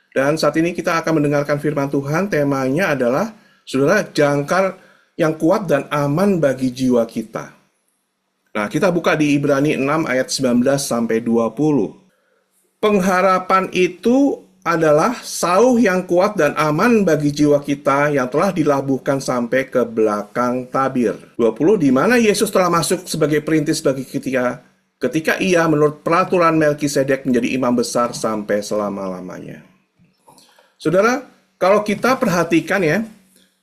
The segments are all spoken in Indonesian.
Dan saat ini kita akan mendengarkan firman Tuhan, temanya adalah, saudara, jangkar yang kuat dan aman bagi jiwa kita. Nah, kita buka di Ibrani 6 ayat 19 sampai 20. Pengharapan itu adalah sauh yang kuat dan aman bagi jiwa kita yang telah dilabuhkan sampai ke belakang tabir. 20, di mana Yesus telah masuk sebagai perintis bagi ketika ia menurut peraturan Melkisedek menjadi imam besar sampai selama-lamanya. Saudara, kalau kita perhatikan ya,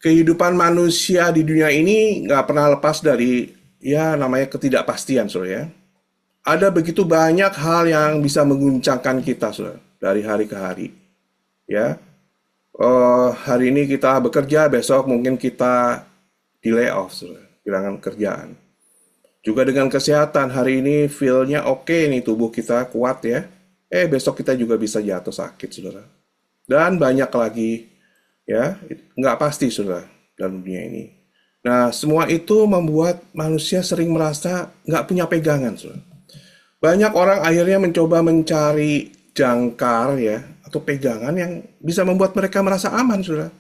kehidupan manusia di dunia ini nggak pernah lepas dari namanya ketidakpastian, saudara ya. Ada begitu banyak hal yang bisa mengguncangkan kita, saudara, dari hari ke hari. Ya, hari ini kita bekerja, besok mungkin kita di layoff, saudara, kehilangan kerjaan. Juga dengan kesehatan, hari ini feel-nya oke nih, tubuh kita kuat ya. Besok kita juga bisa jatuh sakit, saudara. Dan banyak lagi, ya, nggak pasti, saudara, dalam dunia ini. Nah, semua itu membuat manusia sering merasa nggak punya pegangan, saudara. Banyak orang akhirnya mencoba mencari jangkar ya atau pegangan yang bisa membuat mereka merasa aman, saudara.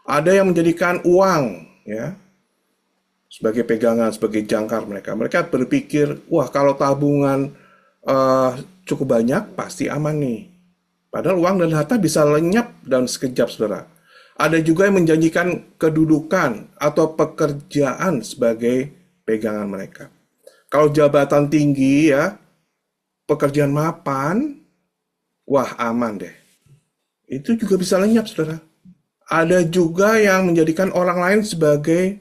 Ada yang menjadikan uang ya sebagai pegangan, sebagai jangkar mereka. Mereka berpikir, wah kalau tabungan cukup banyak pasti aman nih. Padahal uang dan harta bisa lenyap dalam sekejap, saudara. Ada juga yang menjanjikan kedudukan atau pekerjaan sebagai pegangan mereka. Kalau jabatan tinggi ya, pekerjaan mapan, wah aman deh. Itu juga bisa lenyap, saudara. Ada juga yang menjadikan orang lain sebagai,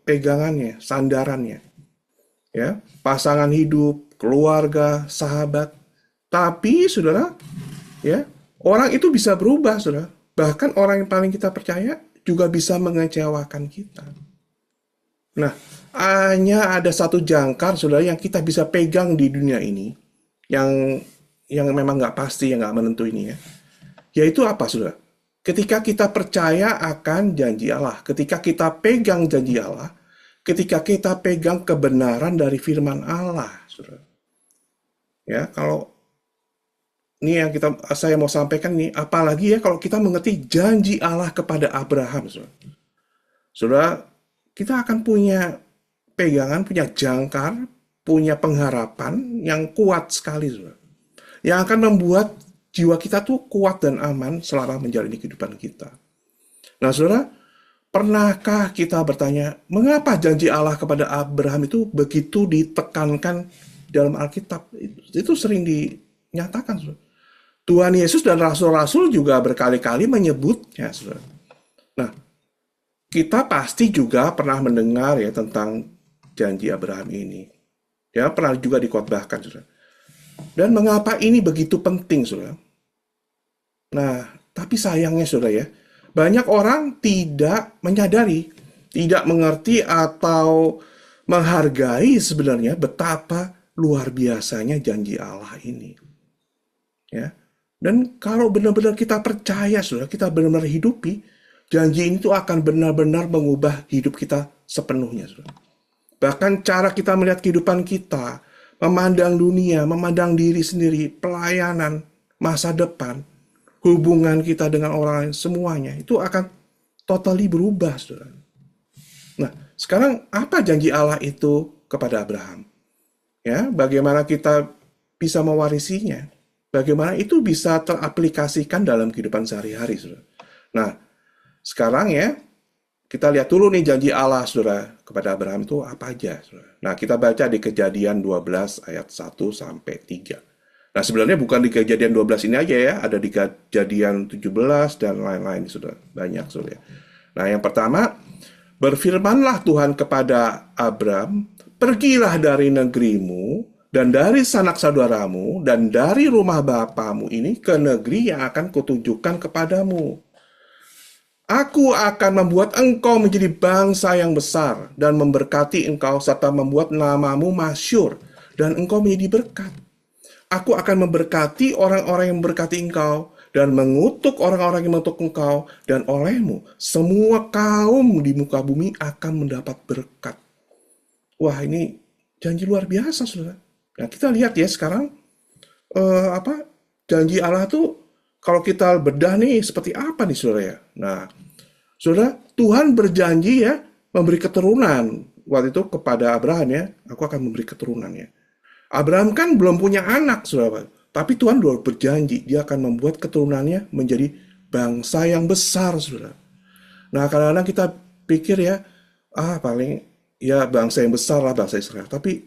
pegangannya, sandarannya. Ya, pasangan hidup, keluarga, sahabat. Tapi, saudara, ya, orang itu bisa berubah, saudara. Bahkan orang yang paling kita percaya juga bisa mengecewakan kita. Nah, hanya ada satu jangkar, saudara, yang kita bisa pegang di dunia ini, yang memang nggak pasti, yang nggak menentu ini ya. Yaitu apa, saudara? Ketika kita percaya akan janji Allah, ketika kita pegang janji Allah, ketika kita pegang kebenaran dari firman Allah, saudara. Ya, kalau ini yang saya mau sampaikan nih, apalagi ya kalau kita mengerti janji Allah kepada Abraham, saudara. Saudara, kita akan punya pegangan, punya jangkar, punya pengharapan yang kuat sekali, saudara. Yang akan membuat jiwa kita tuh kuat dan aman selama menjalani kehidupan kita. Nah, saudara, pernahkah kita bertanya, mengapa janji Allah kepada Abraham itu begitu ditekankan dalam Alkitab? Itu sering dinyatakan, saudara. Tuhan Yesus dan Rasul-Rasul juga berkali-kali menyebutnya, saudara. Nah, kita pasti juga pernah mendengar ya tentang janji Abraham ini. Ya, pernah juga dikhotbahkan, saudara. Dan mengapa ini begitu penting, saudara? Nah, tapi sayangnya, saudara ya, banyak orang tidak menyadari, tidak mengerti atau menghargai sebenarnya betapa luar biasanya janji Allah ini. Ya. Dan kalau benar-benar kita percaya, saudara, kita benar-benar hidupi, janji ini tuh akan benar-benar mengubah hidup kita sepenuhnya, saudara. Bahkan cara kita melihat kehidupan kita, memandang dunia, memandang diri sendiri, pelayanan, masa depan, hubungan kita dengan orang lain, semuanya itu akan totally berubah, saudara. Nah, sekarang apa janji Allah itu kepada Abraham? Ya, bagaimana kita bisa mewarisinya? Bagaimana itu bisa teraplikasikan dalam kehidupan sehari-hari, saudara? Nah, sekarang ya, kita lihat dulu nih janji Allah, saudara, kepada Abraham itu apa aja, saudara. Nah, kita baca di Kejadian 12 ayat 1 sampai 3. Nah, sebenarnya bukan di Kejadian 12 ini aja ya, ada di Kejadian 17 dan lain-lain, saudara. Banyak, saudara. Nah, yang pertama, berfirmanlah Tuhan kepada Abram, pergilah dari negerimu dan dari sanak saudaramu dan dari rumah bapamu ini ke negeri yang akan kutunjukkan kepadamu. Aku akan membuat engkau menjadi bangsa yang besar dan memberkati engkau serta membuat namamu masyhur dan engkau menjadi berkat. Aku akan memberkati orang-orang yang memberkati engkau dan mengutuk orang-orang yang mengutuk engkau, dan olehmu semua kaum di muka bumi akan mendapat berkat. Wah, ini janji luar biasa, saudara. Nah, kita lihat ya sekarang Janji Allah tuh kalau kita bedah nih seperti apa nih saudara ya? Nah, saudara, Tuhan berjanji ya memberi keturunan. Waktu itu kepada Abraham ya, aku akan memberi keturunan ya. Abraham kan belum punya anak, saudara. Tapi Tuhan sudah berjanji, dia akan membuat keturunannya menjadi bangsa yang besar, saudara. Nah, kadang-kadang kita pikir ya, paling ya bangsa yang besar lah, bangsa Israel. Tapi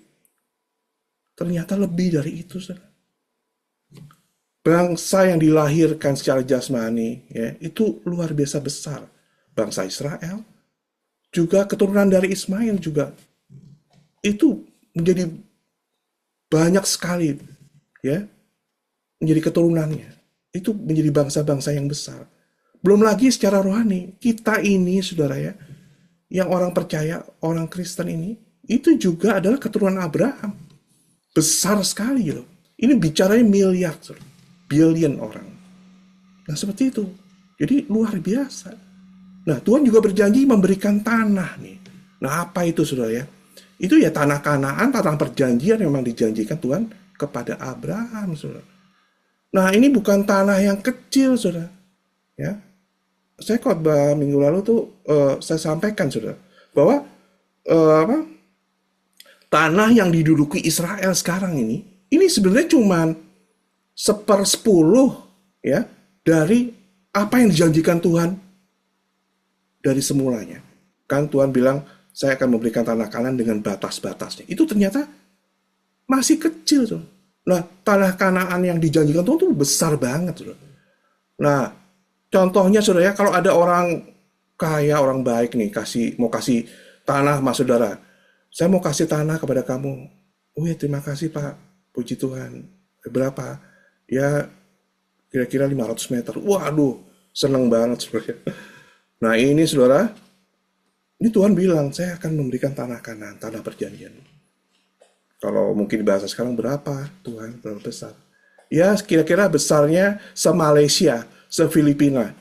ternyata lebih dari itu, saudara. Bangsa yang dilahirkan secara jasmani, ya, itu luar biasa besar. Bangsa Israel, juga keturunan dari Ismail juga. Itu menjadi banyak sekali, ya, menjadi keturunannya. Itu menjadi bangsa-bangsa yang besar. Belum lagi secara rohani, kita ini, saudara ya, yang orang percaya, orang Kristen ini, itu juga adalah keturunan Abraham. Besar sekali loh. Ini bicaranya miliar, saudara. Billion orang. Nah seperti itu. Jadi luar biasa. Nah Tuhan juga berjanji memberikan tanah nih. Nah apa itu saudara ya? Itu ya tanah Kanaan, tanah perjanjian yang memang dijanjikan Tuhan kepada Abraham, saudara. Nah ini bukan tanah yang kecil, saudara. Ya, saya khotbah minggu lalu tuh saya sampaikan, saudara, bahwa tanah yang diduduki Israel sekarang ini sebenarnya cuman 1/10 ya dari apa yang dijanjikan Tuhan dari semulanya. Kan Tuhan bilang, saya akan memberikan tanah Kanaan dengan batas-batasnya. Itu ternyata masih kecil tuh. Nah, tanah Kanaan yang dijanjikan Tuhan tuh besar banget, saudara. Nah, contohnya saudara ya, kalau ada orang kaya, orang baik nih, mau kasih tanah sama saudara. Saya mau kasih tanah kepada kamu. Oh ya, terima kasih Pak. Puji Tuhan. Berapa? Ya, kira-kira 500 meter. Waduh, seneng banget saudara. Nah, ini saudara, ini Tuhan bilang, saya akan memberikan tanah Kanaan, tanah perjanjian. Kalau mungkin bahasa sekarang berapa, Tuhan, berapa besar? Ya, kira-kira besarnya se-Malaysia, se-Filipina.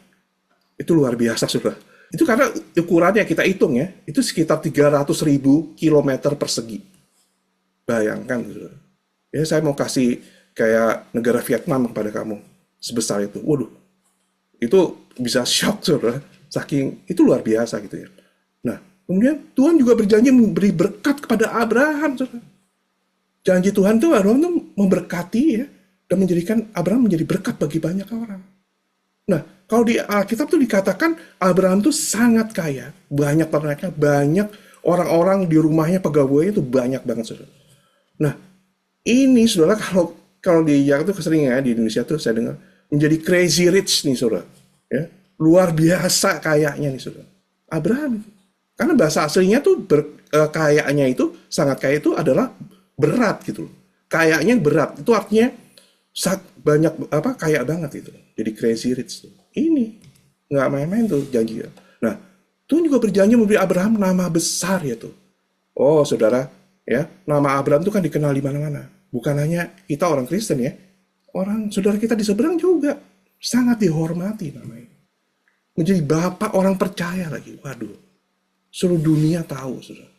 Itu luar biasa, saudara. Itu karena ukurannya kita hitung ya, itu sekitar 300.000 kilometer persegi. Bayangkan, saudara. Ya, saya mau kasih kayak negara Vietnam kepada kamu, sebesar itu. Waduh, itu bisa shock, saudara. Saking, itu luar biasa gitu ya. Nah, kemudian Tuhan juga berjanji memberi berkat kepada Abraham, saudara. Janji Tuhan tuh Abraham tuh memberkati ya, dan menjadikan Abraham menjadi berkat bagi banyak orang. Nah, kalau di Alkitab tuh dikatakan Abraham tuh sangat kaya, banyak ternaknya, banyak orang-orang di rumahnya, pegawainya tuh banyak banget, saudara. Nah, ini saudara kalau di Jakarta tuh sering ya, di Indonesia tuh saya dengar menjadi crazy rich nih, saudara. Ya, luar biasa kayanya nih, saudara. Abraham. Karena bahasa aslinya tuh kayanya itu, sangat kaya itu adalah berat gitu. Kayaknya berat. Itu artinya banyak kaya banget itu. Jadi crazy rich tuh. Ini nggak main-main tuh janji. Nah, Tuhan juga berjanji memberi Abraham nama besar ya tuh. Oh, saudara, ya, nama Abraham tuh kan dikenal di mana-mana. Bukan hanya kita orang Kristen ya. Orang saudara kita di seberang juga sangat dihormati namanya. Menjadi bapak orang percaya lagi. Waduh. Seluruh dunia tahu, saudara.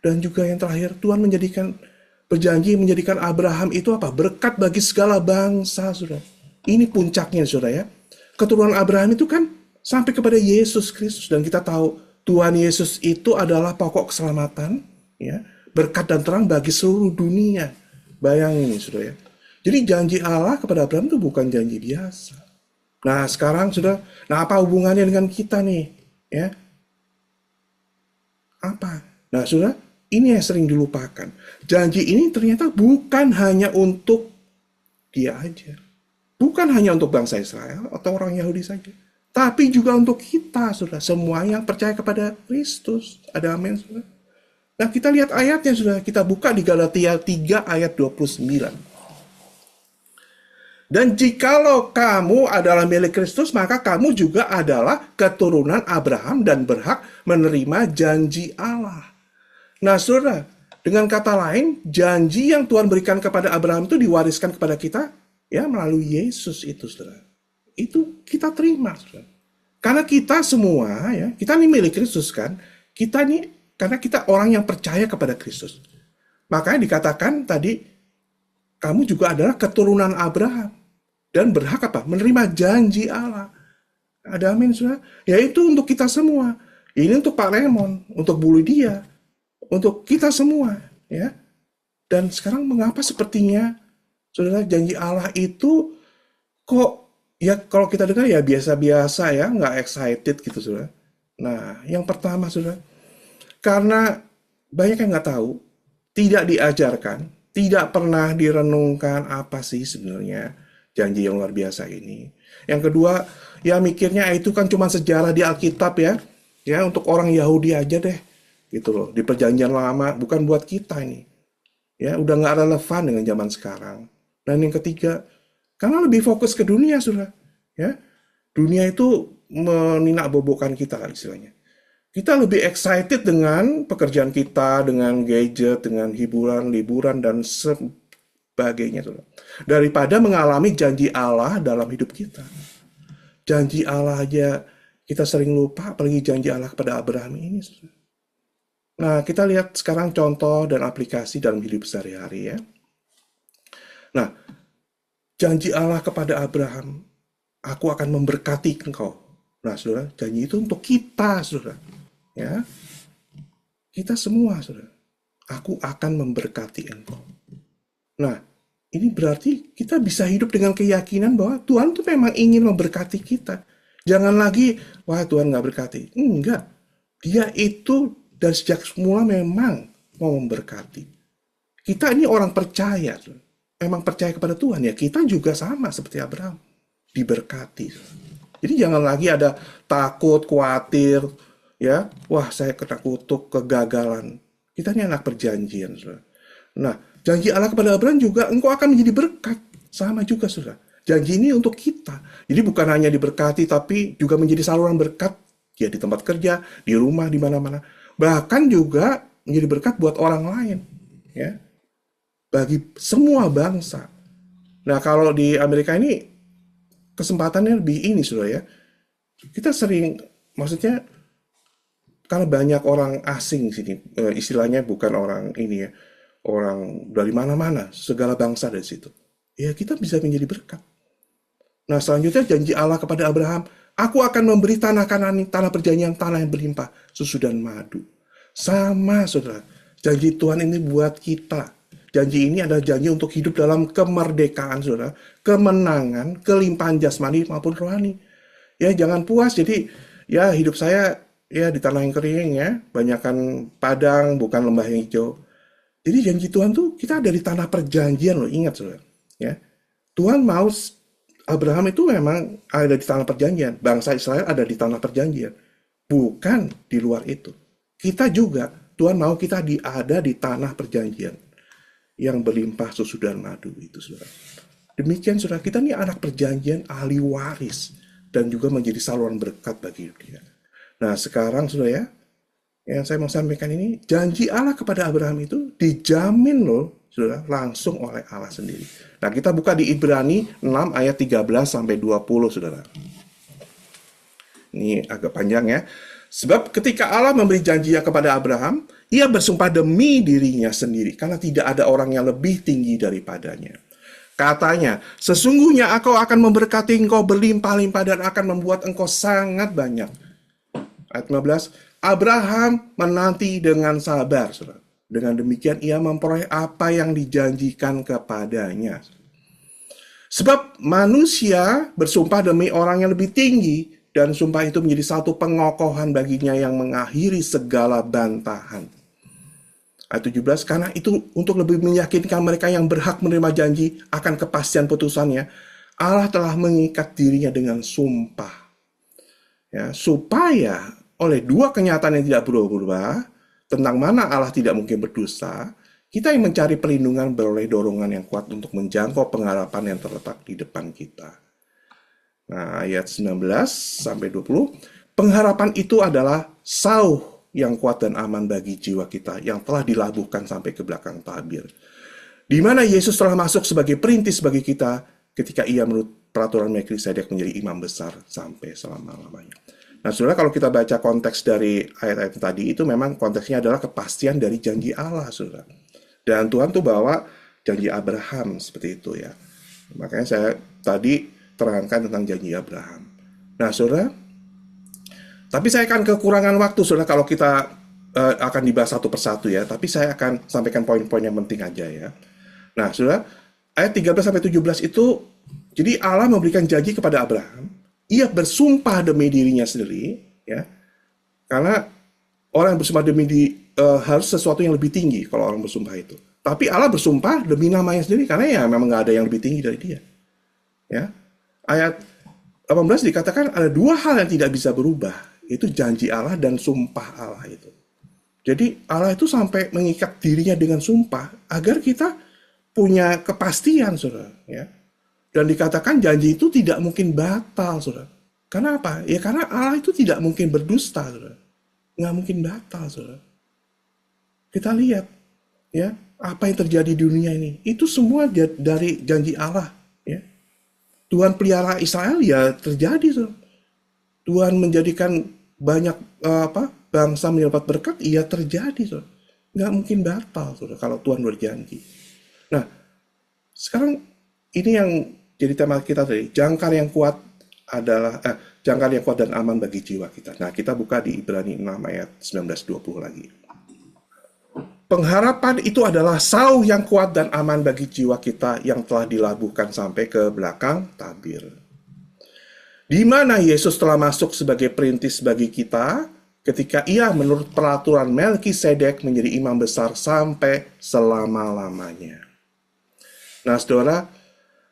Dan juga yang terakhir, Tuhan berjanji menjadikan Abraham itu apa? Berkat bagi segala bangsa, saudara. Ini puncaknya, saudara ya. Keturunan Abraham itu kan sampai kepada Yesus Kristus. Dan kita tahu Tuhan Yesus itu adalah pokok keselamatan, ya, berkat dan terang bagi seluruh dunia. Bayangin ini, saudara ya. Jadi janji Allah kepada Abraham itu bukan janji biasa. Nah sekarang, saudara, nah apa hubungannya dengan kita nih? Ya, apa? Nah, saudara, ini yang sering dilupakan. Janji ini ternyata bukan hanya untuk dia aja. Bukan hanya untuk bangsa Israel atau orang Yahudi saja. Tapi juga untuk kita, saudara. Semua yang percaya kepada Kristus. Ada amin, saudara. Nah, kita lihat ayatnya, saudara. Kita buka di Galatia 3 ayat 29. Dan jikalau kamu adalah milik Kristus, maka kamu juga adalah keturunan Abraham dan berhak menerima janji Allah. Nah, saudara, dengan kata lain, janji yang Tuhan berikan kepada Abraham itu diwariskan kepada kita, ya, melalui Yesus itu, saudara. Itu kita terima, saudara. Karena kita semua, ya, kita ini milik Kristus kan. Kita ini, karena kita orang yang percaya kepada Kristus. Makanya dikatakan tadi, kamu juga adalah keturunan Abraham. dan berhak apa? Menerima janji Allah. Ada amin, saudara? Yaitu untuk kita semua. Ini untuk Pak Raymond, untuk Bu Lydia, untuk kita semua, ya. Dan sekarang mengapa sepertinya, saudara, janji Allah itu kok ya kalau kita dengar ya biasa-biasa ya, nggak excited gitu, saudara. Nah, yang pertama, saudara, karena banyak yang nggak tahu, tidak diajarkan, tidak pernah direnungkan apa sih sebenarnya janji yang luar biasa ini. Yang kedua, ya mikirnya itu kan cuma sejarah di Alkitab ya untuk orang Yahudi aja deh, gitu loh, di Perjanjian Lama, bukan buat kita ini. Ya, udah nggak relevan dengan zaman sekarang. Dan yang ketiga, karena lebih fokus ke dunia, saudara. Ya, dunia itu meninakbobokkan kita istilahnya. Kita lebih excited dengan pekerjaan kita, dengan gadget, dengan hiburan, liburan, dan sebagainya, saudara. Daripada mengalami janji Allah dalam hidup kita. Janji Allah aja kita sering lupa, apalagi janji Allah kepada Abraham ini, saudara. Nah, kita lihat sekarang contoh dan aplikasi dalam hidup sehari-hari ya. Nah, janji Allah kepada Abraham, aku akan memberkati engkau. Nah, saudara, janji itu untuk kita, saudara. Ya, kita semua, saudara. Aku akan memberkati engkau. Nah, ini berarti kita bisa hidup dengan keyakinan bahwa Tuhan tuh memang ingin memberkati kita. Jangan lagi, wah Tuhan nggak berkati. Enggak. Dia itu dari sejak semula memang mau memberkati. Kita ini orang percaya. Memang percaya kepada Tuhan. Ya kita juga sama seperti Abraham. Diberkati. Jadi jangan lagi ada takut, khawatir. Ya, wah saya kena kutuk, kegagalan. Kita ini anak perjanjian. Saudara. Nah, janji Allah kepada Abraham juga, engkau akan menjadi berkat. Sama juga, saudara. Janji ini untuk kita. Jadi bukan hanya diberkati, tapi juga menjadi saluran berkat. Ya, di tempat kerja, di rumah, di mana-mana. Bahkan juga menjadi berkat buat orang lain. Ya, bagi semua bangsa. Nah, kalau di Amerika ini, kesempatannya lebih ini, saudara ya. Kita sering, maksudnya, karena banyak orang asing sini, istilahnya bukan orang ini ya, orang dari mana-mana, segala bangsa dari situ. Ya, kita bisa menjadi berkat. Nah, selanjutnya janji Allah kepada Abraham, aku akan memberi tanah Kanaan, tanah perjanjian, tanah yang berlimpah, susu dan madu. Sama, saudara. Janji Tuhan ini buat kita. Janji ini adalah janji untuk hidup dalam kemerdekaan, saudara. Kemenangan, kelimpahan jasmani maupun rohani. Ya, jangan puas. Jadi, ya hidup saya ya di tanah yang kering ya. Banyakan padang, bukan lembah yang hijau. Jadi janji Tuhan tuh kita ada di tanah perjanjian loh, ingat saudara. Ya, Tuhan mau Abraham itu memang ada di tanah perjanjian, bangsa Israel ada di tanah perjanjian, bukan di luar itu. Kita juga Tuhan mau kita ada di tanah perjanjian yang berlimpah susu dan madu itu, saudara. Demikian saudara, kita ini anak perjanjian, ahli waris dan juga menjadi saluran berkat bagi dia. Nah sekarang saudara ya. Yang saya mau sampaikan ini, janji Allah kepada Abraham itu dijamin loh, saudara, langsung oleh Allah sendiri. Nah, kita buka di Ibrani 6 ayat 13 sampai 20, saudara. Ini agak panjang ya. Sebab ketika Allah memberi janjinya kepada Abraham, ia bersumpah demi dirinya sendiri, karena tidak ada orang yang lebih tinggi daripadanya. Katanya, sesungguhnya aku akan memberkati engkau berlimpah-limpah dan akan membuat engkau sangat banyak. Ayat 15, Abraham menanti dengan sabar, saudara. Dengan demikian ia memperoleh apa yang dijanjikan kepadanya. Sebab manusia bersumpah demi orang yang lebih tinggi, dan sumpah itu menjadi satu pengokohan baginya yang mengakhiri segala bantahan. Ayat 17, karena itu untuk lebih meyakinkan mereka yang berhak menerima janji akan kepastian putusannya, Allah telah mengikat dirinya dengan sumpah. Ya, supaya oleh dua kenyataan yang tidak berubah, tentang mana Allah tidak mungkin berdosa, kita yang mencari perlindungan beroleh dorongan yang kuat untuk menjangkau pengharapan yang terletak di depan kita. Nah, ayat 19 sampai 20, pengharapan itu adalah sauh yang kuat dan aman bagi jiwa kita yang telah dilabuhkan sampai ke belakang tabir. Di mana Yesus telah masuk sebagai perintis bagi kita ketika ia menurut peraturan Melkisedek menjadi imam besar sampai selama-lamanya. Nah, saudara, kalau kita baca konteks dari ayat-ayat tadi, itu memang konteksnya adalah kepastian dari janji Allah, saudara. Dan Tuhan tuh bawa janji Abraham seperti itu ya. Makanya saya tadi terangkan tentang janji Abraham. Nah, saudara, tapi saya akan kekurangan waktu, saudara, kalau kita akan dibahas satu persatu ya. Tapi saya akan sampaikan poin-poin yang penting aja ya. Nah, saudara, ayat 13-17 itu, jadi Allah memberikan janji kepada Abraham. Ia bersumpah demi dirinya sendiri, ya. Karena orang yang bersumpah harus sesuatu yang lebih tinggi kalau orang bersumpah itu. Tapi Allah bersumpah demi namanya sendiri karena ya memang nggak ada yang lebih tinggi dari dia. Ya. Ayat 18 dikatakan ada dua hal yang tidak bisa berubah, yaitu janji Allah dan sumpah Allah itu. Jadi Allah itu sampai mengikat dirinya dengan sumpah agar kita punya kepastian, saudara. Ya. Dan dikatakan janji itu tidak mungkin batal, saudara. Karena apa? Ya karena Allah itu tidak mungkin berdusta, saudara. Nggak mungkin batal, saudara. Kita lihat, ya, apa yang terjadi di dunia ini. Itu semua dari janji Allah, ya. Tuhan pelihara Israel, ya terjadi, saudara. Tuhan menjadikan banyak bangsa mendapat berkat, ya terjadi, saudara. Nggak mungkin batal, saudara, kalau Tuhan berjanji. Nah, sekarang ini yang jadi tema kita tadi, jangkar yang kuat adalah jangkar yang kuat dan aman bagi jiwa kita. Nah, kita buka di Ibrani 6 ayat 19-20 lagi. Pengharapan itu adalah sauh yang kuat dan aman bagi jiwa kita yang telah dilabuhkan sampai ke belakang tabir. Di mana Yesus telah masuk sebagai perintis bagi kita ketika ia menurut peraturan Melkisedek menjadi imam besar sampai selama-lamanya. Nah, saudara,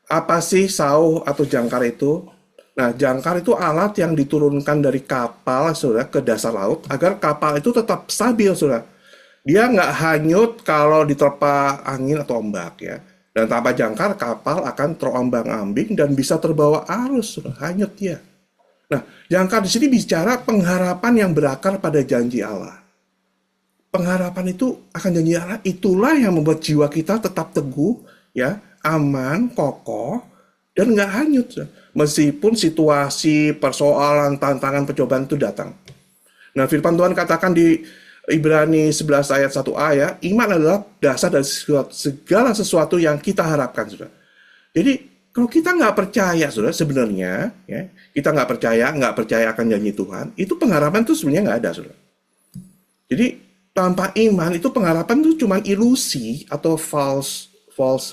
apa sih sauh atau jangkar itu? Nah, jangkar itu alat yang diturunkan dari kapal, saudara, ke dasar laut agar kapal itu tetap stabil, saudara. Dia nggak hanyut kalau diterpa angin atau ombak, ya. Dan tanpa jangkar, kapal akan terombang-ambing dan bisa terbawa arus, saudara. Hanyut dia. Nah, jangkar di sini bicara pengharapan yang berakar pada janji Allah. Pengharapan itu akan janji Allah, itulah yang membuat jiwa kita tetap teguh, ya, aman, kokoh, dan nggak hanyut. Meskipun situasi, persoalan, tantangan, pencobaan itu datang. Nah, firman Tuhan katakan di Ibrani 11 ayat 1a, ya, iman adalah dasar dari segala sesuatu yang kita harapkan, saudara. Jadi, kalau kita nggak percaya, saudara, sebenarnya, ya, kita nggak percaya akan janji Tuhan, itu pengharapan itu sebenarnya nggak ada, saudara. Jadi, tanpa iman, itu pengharapan itu cuma ilusi atau false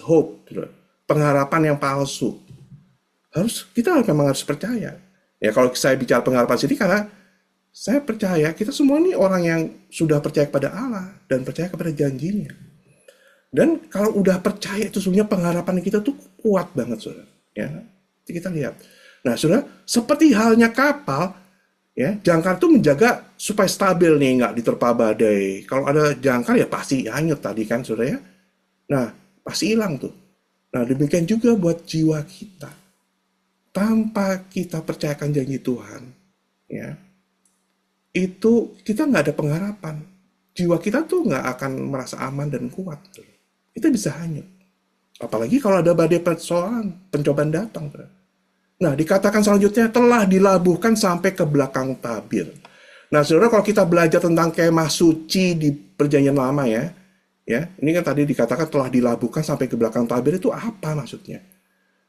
hope, saudara. Pengharapan yang palsu. Kita memang harus percaya. Ya, kalau saya bicara pengharapan sini karena saya percaya kita semua ini orang yang sudah percaya kepada Allah dan percaya kepada janjinya. Dan kalau udah percaya itu sebenarnya pengharapan kita tuh kuat banget, saudara. Ya, kita lihat. Nah, saudara, seperti halnya kapal, ya, jangkar itu menjaga supaya stabil nih, nggak diterpa badai. Kalau ada jangkar ya pasti hanyut tadi kan, saudara ya. Nah, pasti hilang tuh. Nah, demikian juga buat jiwa kita. Tanpa kita percayakan janji Tuhan, ya, itu kita nggak ada pengharapan. Jiwa kita tuh nggak akan merasa aman dan kuat. Itu bisa hanyut. Apalagi kalau ada badai persoalan, pencobaan datang. Nah, dikatakan selanjutnya telah dilabuhkan sampai ke belakang tabir. Nah, saudara, kalau kita belajar tentang kemah suci di Perjanjian Lama, ya, ini kan tadi dikatakan telah dilabuhkan sampai ke belakang tabir, itu apa maksudnya?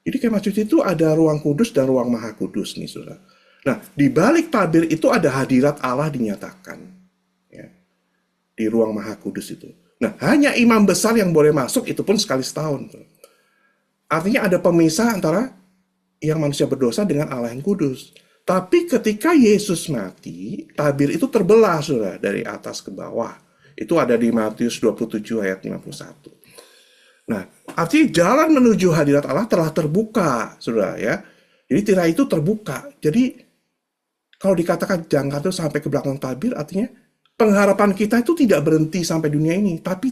Jadi kemah suci itu ada ruang kudus dan ruang maha kudus nih, saudara. Nah, di balik tabir itu ada hadirat Allah dinyatakan, ya, di ruang maha kudus itu. Nah, hanya imam besar yang boleh masuk, itu pun sekali setahun. Artinya ada pemisah antara yang manusia berdosa dengan Allah yang kudus. Tapi ketika Yesus mati, tabir itu terbelah, saudara, dari atas ke bawah. Itu ada di Matius 27 ayat 51. Nah, artinya jalan menuju hadirat Allah telah terbuka, saudara, ya. Jadi tirai itu terbuka. Jadi kalau dikatakan jangkar itu sampai ke belakang tabir, artinya pengharapan kita itu tidak berhenti sampai dunia ini, tapi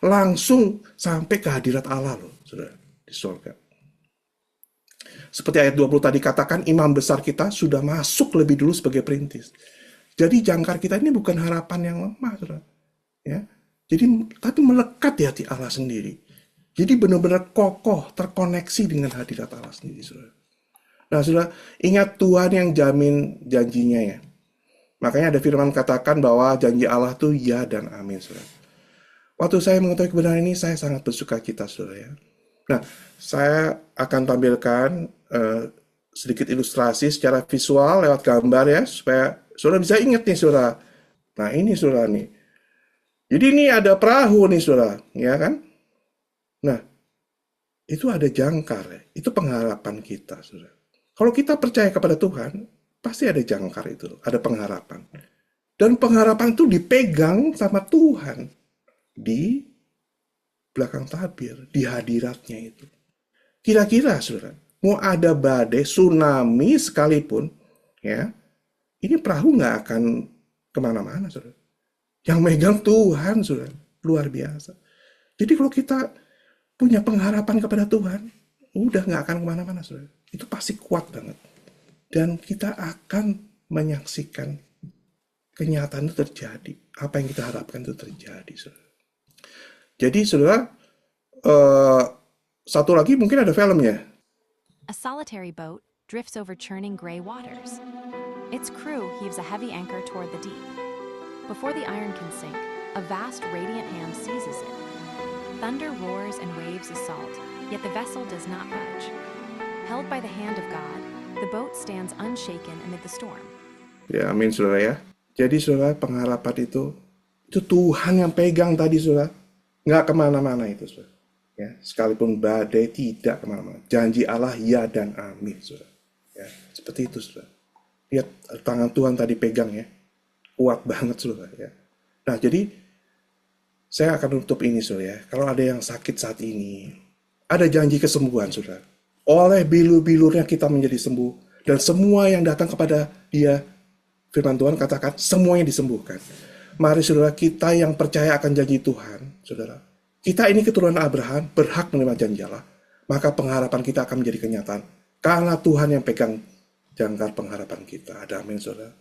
langsung sampai ke hadirat Allah, loh, saudara, di surga. Seperti ayat 20 tadi katakan, imam besar kita sudah masuk lebih dulu sebagai perintis. Jadi jangkar kita ini bukan harapan yang lemah, saudara, ya. Jadi, tapi melekat di hati Allah sendiri. Jadi benar-benar kokoh, terkoneksi dengan hadirat Allah sendiri, saudara. Nah, saudara, ingat Tuhan yang jamin janjinya, ya. Makanya ada firman katakan bahwa janji Allah itu ya dan amin, saudara. Waktu saya mengetahui kebenaran ini, saya sangat bersuka cita, saudara, ya. Nah, saya akan tampilkan sedikit ilustrasi secara visual lewat gambar ya, supaya saudara bisa ingat nih saudara. Nah ini saudara nih. Jadi ini ada perahu nih saudara, ya kan? Nah, itu ada jangkar ya. Itu pengharapan kita saudara. Kalau kita percaya kepada Tuhan, pasti ada jangkar itu, ada pengharapan. Dan pengharapan itu dipegang sama Tuhan di belakang tabir, di hadiratnya itu. Kira-kira, saudara, mau ada badai, tsunami sekalipun, ya, ini perahu nggak akan kemana-mana, saudara. Yang megang Tuhan, saudara, luar biasa. Jadi kalau kita punya pengharapan kepada Tuhan, udah nggak akan kemana-mana, saudara. Itu pasti kuat banget. Dan kita akan menyaksikan kenyataan itu terjadi. Apa yang kita harapkan itu terjadi, saudara. Jadi, saudara, satu lagi mungkin ada filmnya. A solitary boat drifts over churning gray waters. Its crew heaves a heavy anchor toward the deep. Before the iron can sink, a vast radiant hand seizes it. Thunder roars and waves assault, yet the vessel does not budge. Held by the hand of God, the boat stands unshaken amid the storm. Ya, amin saudara ya. Jadi saudara, pengharapan itu Tuhan yang pegang tadi saudara. Nggak kemana-mana itu saudara. Ya, sekalipun badai tidak kemana-mana. Janji Allah ya dan amin saudara. Ya, seperti itu saudara. Lihat tangan Tuhan tadi pegang ya. Kuat banget saudara ya. Nah jadi saya akan tutup ini saudara ya. Kalau ada yang sakit saat ini, ada janji kesembuhan saudara. Oleh bilur-bilurnya kita menjadi sembuh. Dan semua yang datang kepada dia, firman Tuhan katakan semuanya disembuhkan. Mari saudara, kita yang percaya akan janji Tuhan, saudara, kita ini keturunan Abraham, berhak menerima janji Allah. Maka pengharapan kita akan menjadi kenyataan. Karena Tuhan yang pegang jangkar pengharapan kita. Ada amin saudara.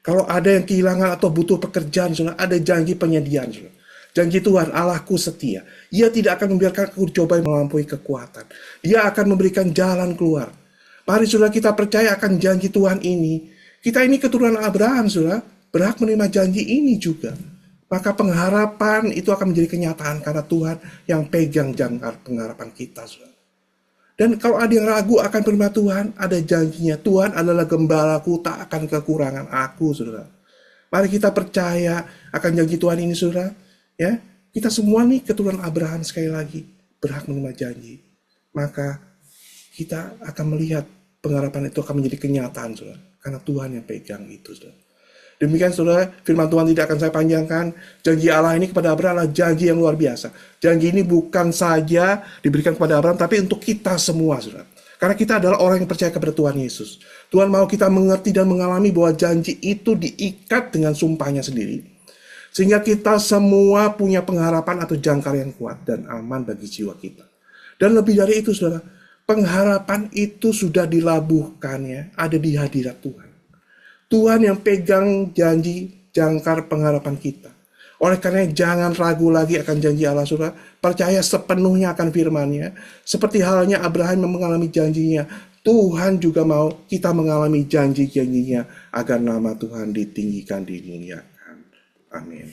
Kalau ada yang kehilangan atau butuh pekerjaan, saudara, ada janji penyediaan saudara. Janji Tuhan, Allahku setia. Ia tidak akan membiarkan aku coba melampaui kekuatan. Dia akan memberikan jalan keluar. Mari saudara, kita percaya akan janji Tuhan ini. Kita ini keturunan Abraham saudara, berhak menerima janji ini juga. Maka pengharapan itu akan menjadi kenyataan karena Tuhan yang pegang jangkar pengharapan kita saudara. Dan kalau ada yang ragu akan menerima Tuhan, ada janjinya. Tuhan adalah gembalaku, tak akan kekurangan aku saudara. Mari kita percaya akan janji Tuhan ini saudara. Ya, kita semua nih keturunan Abraham sekali lagi berhak menerima janji. Maka kita akan melihat pengharapan itu akan menjadi kenyataan saudara. Karena Tuhan yang pegang itu saudara. Demikian saudara, firman Tuhan tidak akan saya panjangkan. Janji Allah ini kepada Abraham adalah janji yang luar biasa. Janji ini bukan saja diberikan kepada Abraham, tapi untuk kita semua saudara. Karena kita adalah orang yang percaya kepada Tuhan Yesus. Tuhan mau kita mengerti dan mengalami bahwa janji itu diikat dengan sumpahnya sendiri. Sehingga kita semua punya pengharapan atau jangkar yang kuat dan aman bagi jiwa kita. Dan lebih dari itu saudara, pengharapan itu sudah dilabuhkan ya, ada di hadirat Tuhan. Tuhan yang pegang janji jangkar pengharapan kita. Oleh karena jangan ragu lagi akan janji Allah saudara, percaya sepenuhnya akan firman-Nya. Seperti halnya Abraham yang mengalami janjinya, Tuhan juga mau kita mengalami janji-janjinya agar nama Tuhan ditinggikan, dimuliakan. Amin.